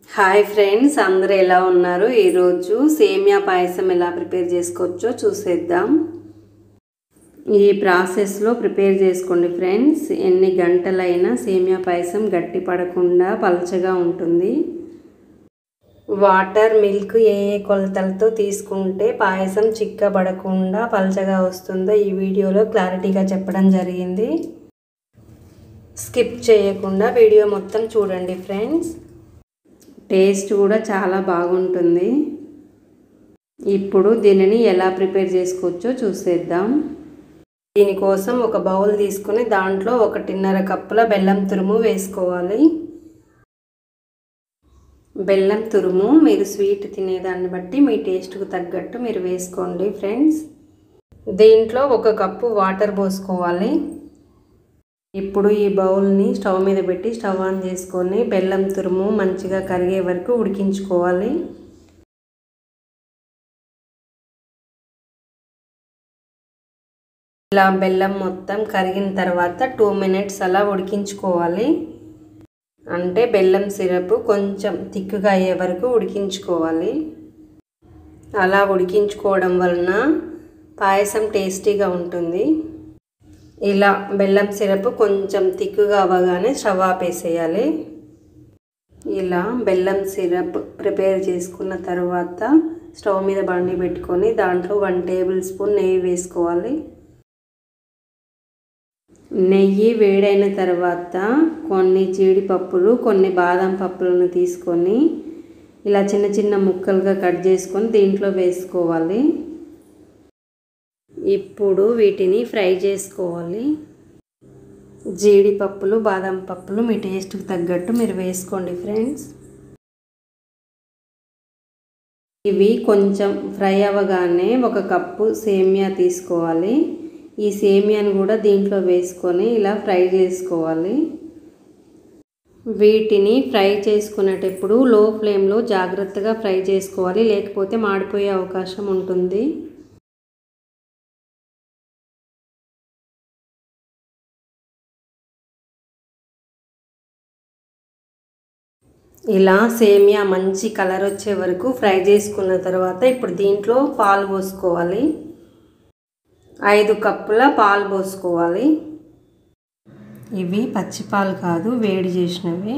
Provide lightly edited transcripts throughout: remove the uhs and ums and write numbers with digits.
Hi friends, అందరూ ఎలా ఉన్నారు? ఈరోజు సేమియా పాయసం ఎలా ప్రిపేర్ చేసుకోవచ్చో చూసేద్దాం. ఈ ప్రాసెస్లో ప్రిపేర్ చేసుకోండి ఫ్రెండ్స్. ఎన్ని గంటలైనా సేమియా పాయసం గట్టి పడకుండా పలచగా ఉంటుంది. వాటర్, మిల్క్ ఏ కొలతలతో తీసుకుంటే పాయసం చిక్కబడకుండా పలచగా వస్తుందో ఈ వీడియోలో క్లారిటీగా చెప్పడం జరిగింది. స్కిప్ చేయకుండా వీడియో మొత్తం చూడండి ఫ్రెండ్స్. టేస్ట్ కూడా చాలా బాగుంటుంది. ఇప్పుడు దీనిని ఎలా ప్రిపేర్ చేసుకోవచ్చో చూసేద్దాం. దీనికోసం ఒక బౌల్ తీసుకొని దాంట్లో 1.5 కప్పుల బెల్లం తురుము వేసుకోవాలి. బెల్లం తురుము మీరు స్వీట్ తినేదాన్ని బట్టి మీ టేస్ట్కు తగ్గట్టు మీరు వేసుకోండి ఫ్రెండ్స్. దీంట్లో 1 కప్పు వాటర్ పోసుకోవాలి. ఇప్పుడు ఈ బౌల్ని స్టవ్ మీద పెట్టి స్టవ్ ఆన్ చేసుకొని బెల్లం తురుము మంచిగా కరిగే వరకు ఉడికించుకోవాలి. ఇలా బెల్లం మొత్తం కరిగిన తర్వాత 2 మినిట్స్ అలా ఉడికించుకోవాలి. అంటే బెల్లం సిరప్ కొంచెం థిక్గా అయ్యే వరకు ఉడికించుకోవాలి. అలా ఉడికించుకోవడం వలన పాయసం టేస్టీగా ఉంటుంది. ఇలా బెల్లం సిరప్ కొంచెం థిక్గా అవ్వగానే స్టవ్ ఆపేసేయాలి. ఇలా బెల్లం సిరప్ ప్రిపేర్ చేసుకున్న తర్వాత స్టవ్ మీద బండి పెట్టుకొని దాంట్లో 1 టేబుల్ స్పూన్ నెయ్యి వేసుకోవాలి. నెయ్యి వేడైన తర్వాత కొన్ని జీడిపప్పులు, కొన్ని బాదం పప్పులను తీసుకొని ఇలా చిన్న చిన్న ముక్కలుగా కట్ చేసుకొని దీంట్లో వేసుకోవాలి. ఇప్పుడు వీటిని ఫ్రై చేసుకోవాలి. జీడిపప్పులు, బాదం పప్పులు మీ టేస్ట్కి తగ్గట్టు మీరు వేసుకోండి ఫ్రెండ్స్. ఇవి కొంచెం ఫ్రై అవ్వగానే 1 కప్పు సేమియా తీసుకోవాలి. ఈ సేమియాను కూడా దీంట్లో వేసుకొని ఇలా ఫ్రై చేసుకోవాలి. వీటిని ఫ్రై చేసుకునేటప్పుడు లో ఫ్లేమ్లో జాగ్రత్తగా ఫ్రై చేసుకోవాలి, లేకపోతే మాడిపోయే అవకాశం ఉంటుంది. ఇలా సేమియా మంచి కలర్ వచ్చే వరకు ఫ్రై చేసుకున్న తర్వాత ఇప్పుడు దీంట్లో పాలు పోసుకోవాలి. 5 కప్పుల పాలు పోసుకోవాలి. ఇవి పచ్చి పాలు కాదు, వేడి చేసినవి.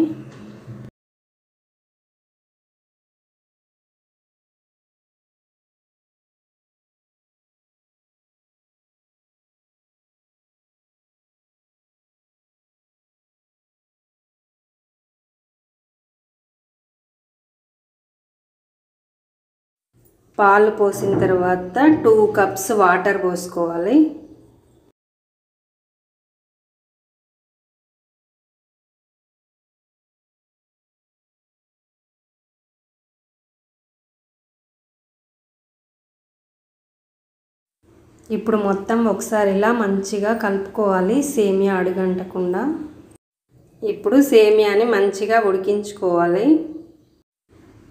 పాలు పోసిన తర్వాత 2 కప్స్ వాటర్ పోసుకోవాలి. ఇప్పుడు మొత్తం ఒకసారి ఇలా మంచిగా కలుపుకోవాలి, సేమియా అడుగంటకుండా. ఇప్పుడు సేమియాని మంచిగా ఉడికించుకోవాలి.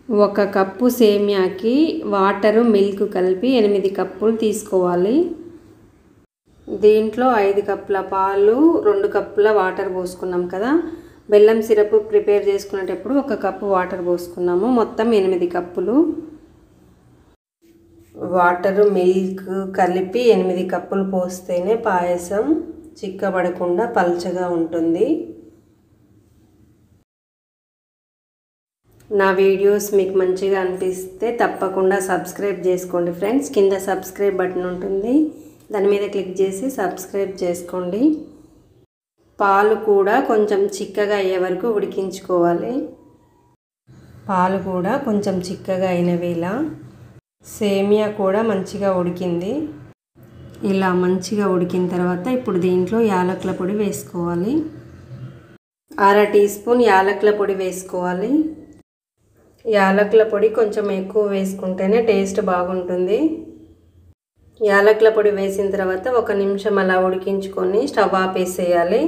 1 కప్పు సేమియాకి వాటరు, మిల్క్ కలిపి 8 కప్పులు తీసుకోవాలి. దీంట్లో 5 కప్పుల పాలు, 2 కప్పుల వాటర్ పోసుకున్నాం కదా. బెల్లం సిరప్ ప్రిపేర్ చేసుకునేటప్పుడు 1 కప్పు వాటర్ పోసుకున్నాము. మొత్తం 8 కప్పులు వాటరు, మిల్క్ కలిపి 8 కప్పులు పోస్తేనే పాయసం చిక్కబడకుండా పల్చగా ఉంటుంది. నా వీడియోస్ మీకు మంచిగా అనిపిస్తే తప్పకుండా సబ్స్క్రైబ్ చేసుకోండి ఫ్రెండ్స్. కింద సబ్స్క్రైబ్ బటన్ ఉంటుంది, దాని మీద క్లిక్ చేసి సబ్స్క్రైబ్ చేసుకోండి. పాలు కూడా కొంచెం చిక్కగా అయ్యే వరకు ఉడికించుకోవాలి. పాలు కూడా కొంచెం చిక్కగా అయినవి. ఇలా సేమియా కూడా మంచిగా ఉడికింది. ఇలా మంచిగా ఉడికిన తర్వాత ఇప్పుడు దీంట్లో యాలకుల పొడి వేసుకోవాలి. 1/2 టీ స్పూన్ యాలకుల పొడి వేసుకోవాలి. యాలకుల పొడి కొంచెం ఎక్కువ వేసుకుంటేనే టేస్ట్ బాగుంటుంది. యాలకుల పొడి వేసిన తర్వాత 1 నిమిషం అలా ఉడికించుకొని స్టవ్ ఆపేసేయాలి.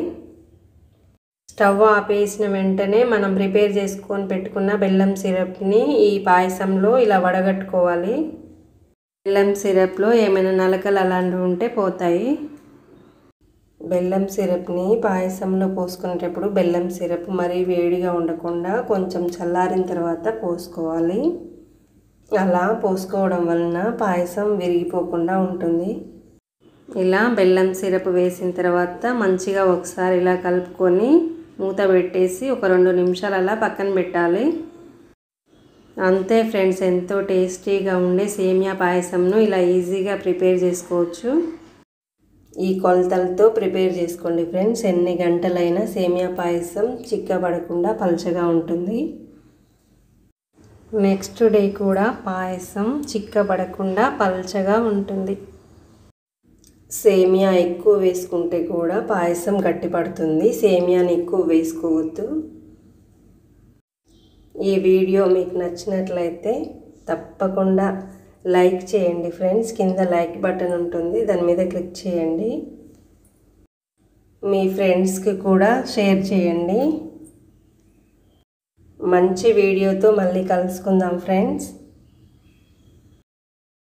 స్టవ్ ఆపేసిన వెంటనే మనం ప్రిపేర్ చేసుకొని పెట్టుకున్న బెల్లం సిరప్ని ఈ పాయసంలో ఇలా వడగట్టుకోవాలి. బెల్లం సిరప్లో ఏమైనా నలకలు అలాంటివి ఉంటే పోతాయి. బెల్లం సిరప్ని పాయసంలో పోసుకునేటప్పుడు బెల్లం సిరప్ మరీ వేడిగా ఉండకుండా కొంచెం చల్లారిన తర్వాత పోసుకోవాలి. అలా పోసుకోవడం వలన పాయసం విరిగిపోకుండా ఉంటుంది. ఇలా బెల్లం సిరప్ వేసిన తర్వాత మంచిగా ఒకసారి ఇలా కలుపుకొని మూత పెట్టేసి ఒక 2 నిమిషాలు అలా పక్కన పెట్టాలి. అంతే ఫ్రెండ్స్, ఎంతో టేస్టీగా ఉండే సేమియా పాయసంను ఇలా ఈజీగా ప్రిపేర్ చేసుకోవచ్చు. ఈ కొలతలతో ప్రిపేర్ చేసుకోండి ఫ్రెండ్స్. ఎన్ని గంటలైనా సేమియా పాయసం చిక్కబడకుండా పల్చగా ఉంటుంది. నెక్స్ట్ డే కూడా పాయసం చిక్కబడకుండా పల్చగా ఉంటుంది. సేమియా ఎక్కువ వేసుకుంటే కూడా పాయసం గట్టిపడుతుంది. సేమియాని ఎక్కువ వేసుకోవద్దు. ఈ వీడియో మీకు నచ్చినట్లయితే తప్పకుండా లైక్ చేయండి ఫ్రెండ్స్. కింద లైక్ బటన్ ఉంటుంది, దాని మీద క్లిక్ చేయండి. మీ ఫ్రెండ్స్కి కూడా షేర్ చేయండి. మంచి వీడియోతో మళ్ళీ కలుసుకుందాం ఫ్రెండ్స్.